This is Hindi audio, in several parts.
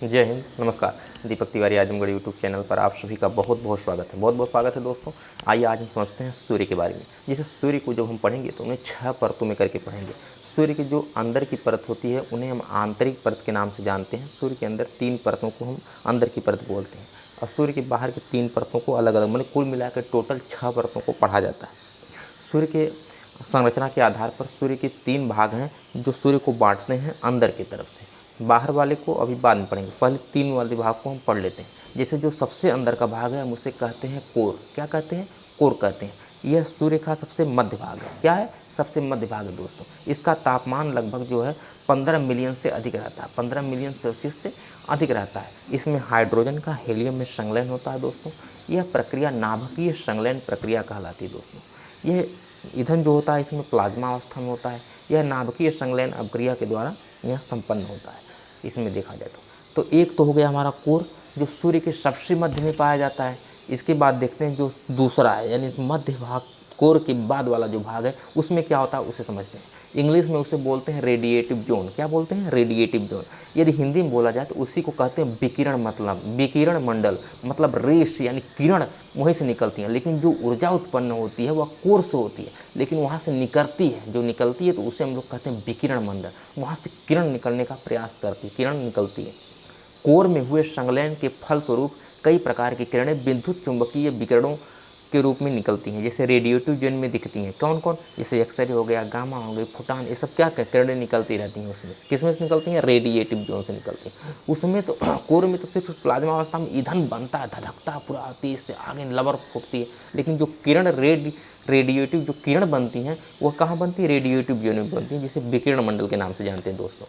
जय हिंद, नमस्कार। दीपक तिवारी आजमगढ़ यूट्यूब चैनल पर आप सभी का बहुत बहुत स्वागत है। बहुत बहुत स्वागत है दोस्तों। आइए आज हम समझते हैं सूर्य के बारे में। जैसे सूर्य को जब हम पढ़ेंगे तो उन्हें 6 परतों में करके पढ़ेंगे। सूर्य की जो अंदर की परत होती है उन्हें हम आंतरिक परत के नाम से जानते हैं। सूर्य के अंदर 3 परतों को हम अंदर की परत बोलते हैं और सूर्य के बाहर की 3 परतों को अलग अलग, मतलब कुल मिलाकर टोटल 6 परतों को पढ़ा जाता है। सूर्य के संरचना के आधार पर सूर्य के 3 भाग हैं जो सूर्य को बांटते हैं अंदर की तरफ से। बाहर वाले को अभी बाद में पढ़ेंगे, पहले 3 वाले भाग को हम पढ़ लेते हैं। जैसे जो सबसे अंदर का भाग है हम उसे कहते हैं कोर। क्या कहते हैं? कोर कहते हैं। यह सूर्य का सबसे मध्य भाग है। क्या है? सबसे मध्य भाग है दोस्तों। इसका तापमान लगभग जो है 15 मिलियन से अधिक रहता है, 15 मिलियन सेल्सियस से अधिक रहता है। इसमें हाइड्रोजन का हीलियम में संलयन होता है दोस्तों। यह प्रक्रिया नाभिकीय संलयन प्रक्रिया कहलाती है दोस्तों। यह ईंधन जो होता है इसमें प्लाज्मा अवस्था में होता है। यह नाभिकीय संलयन अभिक्रिया के द्वारा यह संपन्न होता है। इसमें देखा जाए तो एक तो हो गया हमारा कोर जो सूर्य के सबसे मध्य में पाया जाता है। इसके बाद देखते हैं जो दूसरा है, यानी इस मध्य भाग, कोर के बाद वाला जो भाग है उसमें क्या होता है उसे समझते हैं। इंग्लिश में उसे बोलते हैं रेडिएटिव जोन। क्या बोलते हैं? Radiative zone. यदि हिंदी में बोला जाए तो उसी को कहते हैं विकिरण, मतलब विकिरण मंडल, मतलब रेस यानी किरण वहीं से निकलती हैं। लेकिन जो ऊर्जा उत्पन्न होती है वह कोर से होती है, लेकिन वहाँ से निकलती है, जो निकलती है तो उसे हम लोग कहते हैं विकिरण मंडल। वहाँ से किरण निकलने का प्रयास करती है, किरण निकलती है। कोर में हुए संलयन के फलस्वरूप कई प्रकार की किरणें विद्युत चुंबकीय विकिरणों के रूप में निकलती हैं, जैसे रेडिएटिव जोन में दिखती हैं। कौन कौन? जैसे एक्सरे हो गया, गामा हो गई, फोटान, ये सब क्या किरणें निकलती रहती हैं उसमें से। किस में से निकलती हैं? रेडिएटिव जोन से निकलती हैं। उसमें तो कोर में तो सिर्फ प्लाज्मा अवस्था में ईंधन बनता है, धधकता है पूरा तेज से, आगे लबर फूटती है। लेकिन जो किरण रेडिएटिव जो किरण बनती हैं वो कहाँ बनती है? रेडिएटिव जोन में बनती है, जिसे विकिरण मंडल के नाम से जानते हैं दोस्तों।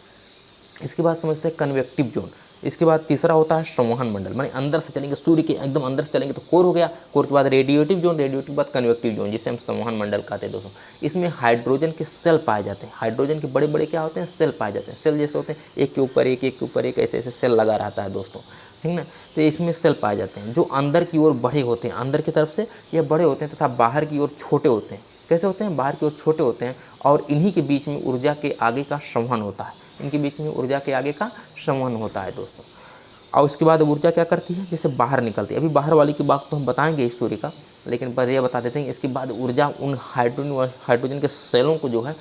इसके बाद समझते हैं कन्वेक्टिव जोन। इसके बाद तीसरा होता है संवहन मंडल, माने अंदर से चलेंगे, सूर्य के एकदम अंदर से चलेंगे तो कोर हो गया। कोर के बाद रेडिएटिव जोन, रेडिएटिव के बाद कन्वेक्टिव जोन, जिसे हम संवहन मंडल कहते हैं दोस्तों। इसमें हाइड्रोजन के सेल पाए जाते हैं। हाइड्रोजन के बड़े बड़े क्या होते हैं? सेल पाए जाते हैं। सेल जैसे होते हैं एक के ऊपर एक, एक के ऊपर एक, ऐसे ऐसे सेल लगा रहता है दोस्तों, ठीक ना। तो इसमें सेल पाए जाते हैं जो अंदर की ओर बड़े होते हैं, अंदर की तरफ से ये बड़े होते हैं तथा बाहर की ओर छोटे होते हैं। कैसे होते हैं? बाहर की ओर छोटे होते हैं और इन्हीं के बीच में ऊर्जा के आगे का संवहन होता है। इनके बीच में ऊर्जा के आगे का संवहन होता है दोस्तों। और उसके बाद ऊर्जा क्या करती है? जैसे बाहर निकलती है। अभी बाहर वाली की बात तो हम बताएंगे इस सूर्य का, लेकिन पहले ये बता देते हैं इसके बाद ऊर्जा उन हाइड्रोजन के सेलों को जो है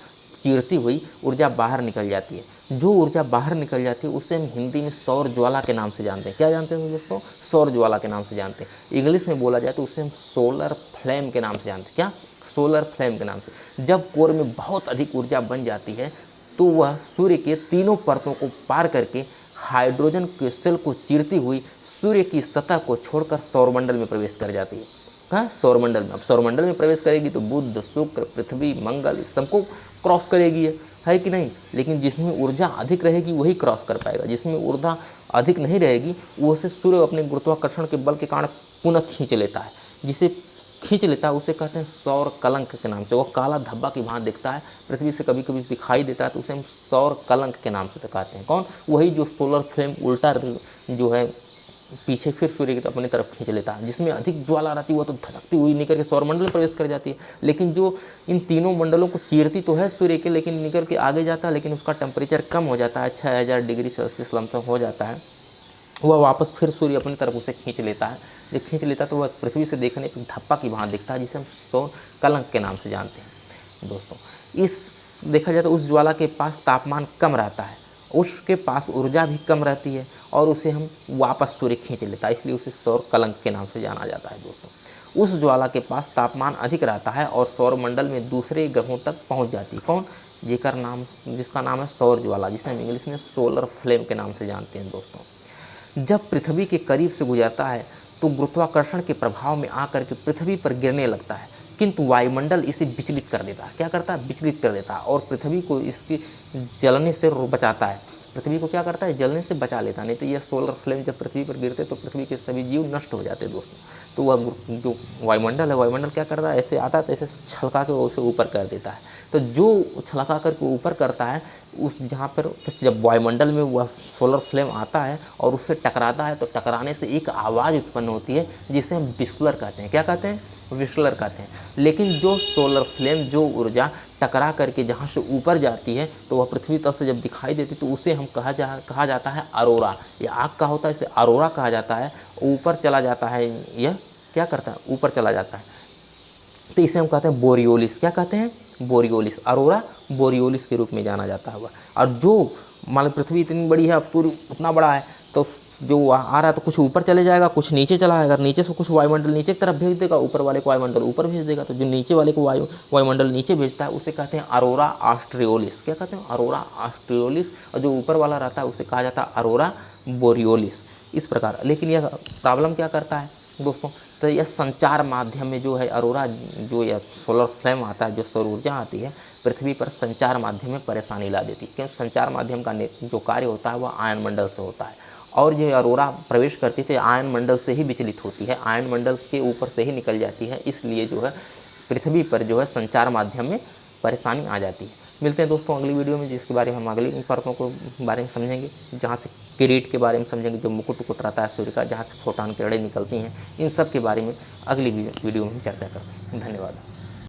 चीरती हुई ऊर्जा बाहर निकल जाती है। जो ऊर्जा बाहर निकल जाती है उसे हम हिंदी में सौर ज्वाला के नाम से जानते हैं। क्या जानते हैं दोस्तों? सौर ज्वाला के नाम से जानते हैं। इंग्लिश में बोला जाए तो उसे हम सोलर फ्लेम के नाम से जानते हैं। क्या? सोलर फ्लेम के नाम से। जब कोर में बहुत अधिक ऊर्जा बन जाती है तो वह सूर्य के तीनों परतों को पार करके हाइड्रोजन के सेल को चीरती हुई सूर्य की सतह को छोड़कर सौरमंडल में प्रवेश कर जाती है। कहाँ? सौरमंडल में। अब सौरमंडल में प्रवेश करेगी तो बुध, शुक्र, पृथ्वी, मंगल इस सबको क्रॉस करेगी, है कि नहीं? लेकिन जिसमें ऊर्जा अधिक रहेगी वही क्रॉस कर पाएगा। जिसमें ऊर्जा अधिक नहीं रहेगी वो से सूर्य अपने गुरुत्वाकर्षण के बल के कारण पुनः खींच लेता है। जिसे खींच लेता है उसे कहते हैं सौर कलंक के नाम से। वो काला धब्बा की भांति दिखता है, पृथ्वी से कभी कभी दिखाई देता है, तो उसे हम सौर कलंक के नाम से कहते हैं। कौन? वही जो सोलर फ्लेम उल्टा जो है पीछे फिर सूर्य की अपनी तरफ खींच लेता है। जिसमें अधिक ज्वाला रहती है वो तो धधकती हुई निकल के सौरमंडल में प्रवेश कर जाती है। लेकिन जो इन तीनों मंडलों को चीरती तो है सूर्य के, लेकिन निकल के आगे जाता है, लेकिन उसका टेम्परेचर कम हो जाता है, 6000 डिग्री सेल्सियस लमसम हो जाता है। वह वापस फिर सूर्य अपनी तरफ उसे खींच लेता है। जब खींच लेता है तो वह पृथ्वी से देखने पर धब्बा की भांति दिखता है, जिसे हम सौर कलंक के नाम से जानते हैं दोस्तों। इस देखा जाए तो उस ज्वाला के पास तापमान कम रहता है, उसके पास ऊर्जा भी कम रहती है और उसे हम वापस सूर्य खींच लेता है, इसलिए उसे सौर कलंक के नाम से जाना जाता है दोस्तों। उस ज्वाला के पास तापमान अधिक रहता है और सौरमंडल में दूसरे ग्रहों तक पहुँच जाती है। कौन? जिसका नाम है सौर ज्वाला, जिसे हम इंग्लिश में सोलर फ्लेम के नाम से जानते हैं दोस्तों। जब पृथ्वी के करीब से गुजरता है तो गुरुत्वाकर्षण के प्रभाव में आकर के पृथ्वी पर गिरने लगता है, किंतु वायुमंडल इसे विचलित कर देता है। क्या करता है? विचलित कर देता है और पृथ्वी को इसकी जलने से बचाता है। पृथ्वी को क्या करता है? जलने से बचा लेता है। नहीं तो यह सोलर फ्लेम जब पृथ्वी पर गिरते तो पृथ्वी के सभी जीव नष्ट हो जाते दोस्तों। तो वह जो वायुमंडल है, वायुमंडल क्या करता है? ऐसे आता है तो ऐसे छलका के उसे ऊपर कर देता है। तो जो छलका करके ऊपर करता है उस जहाँ पर, तो जब वायुमंडल में वह सोलर फ्लेम आता है और उससे टकराता है तो टकराने से एक आवाज़ उत्पन्न होती है जिसे हम विस्लर कहते हैं। क्या कहते हैं? विस्लर कहते हैं। लेकिन जो सोलर फ्लेम जो ऊर्जा टकरा करके जहाँ से ऊपर जाती है तो वह पृथ्वी तल से जब दिखाई देती तो उसे हम कहा जाता है अरोरा। ये आग का होता है, इसे अरोरा कहा जाता है। ऊपर चला जाता है, यह क्या करता है, ऊपर चला जाता है, तो इसे हम कहते हैं बोरियोलिस। क्या कहते हैं, बोरियोलिस। अरोरा बोरियोलिस के रूप में जाना जाता है। और जो मान लो पृथ्वी इतनी बड़ी है, अब सूर्य उतना बड़ा है, तो जो आ रहा है तो कुछ ऊपर चले जाएगा, कुछ नीचे चला आएगा, नीचे से कुछ वायुमंडल नीचे की तरफ भेज देगा, ऊपर वाले को वायुमंडल ऊपर भेज देगा। तो जो नीचे वाले को वायुमंडल नीचे भेजता है उसे कहते हैं अरोरा ऑस्ट्रियोलिस। क्या कहते हैं, अरोरा ऑस्ट्रियोलिस। और जो ऊपर वाला रहता है उसे कहा जाता है अरोरा बोरियोलिस। इस प्रकार। लेकिन यह प्रॉब्लम क्या करता है दोस्तों, तो यह संचार माध्यम में जो है अरोरा, जो यह सोलर फ्लेम आता है, जो सौर ऊर्जा आती है पृथ्वी पर, संचार माध्यम में परेशानी ला देती है। क्योंकि संचार माध्यम का जो कार्य होता है वह आयन मंडल से होता है, और जो अरोरा प्रवेश करती थी आयन मंडल से ही विचलित होती है, आयन मंडल के ऊपर से ही निकल जाती है। इसलिए जो है पृथ्वी पर जो है संचार माध्यम में परेशानी आ जाती है। मिलते हैं दोस्तों अगली वीडियो में, जिसके बारे में हम अगली परतों को बारे में समझेंगे, जहाँ से किरीट के बारे में समझेंगे, जो मुकुट उकुट रहता है सूर्य का, जहाँ से फोटॉन किरणें निकलती हैं। इन सब के बारे में अगली वीडियो में हम चर्चा करते हैं। धन्यवाद।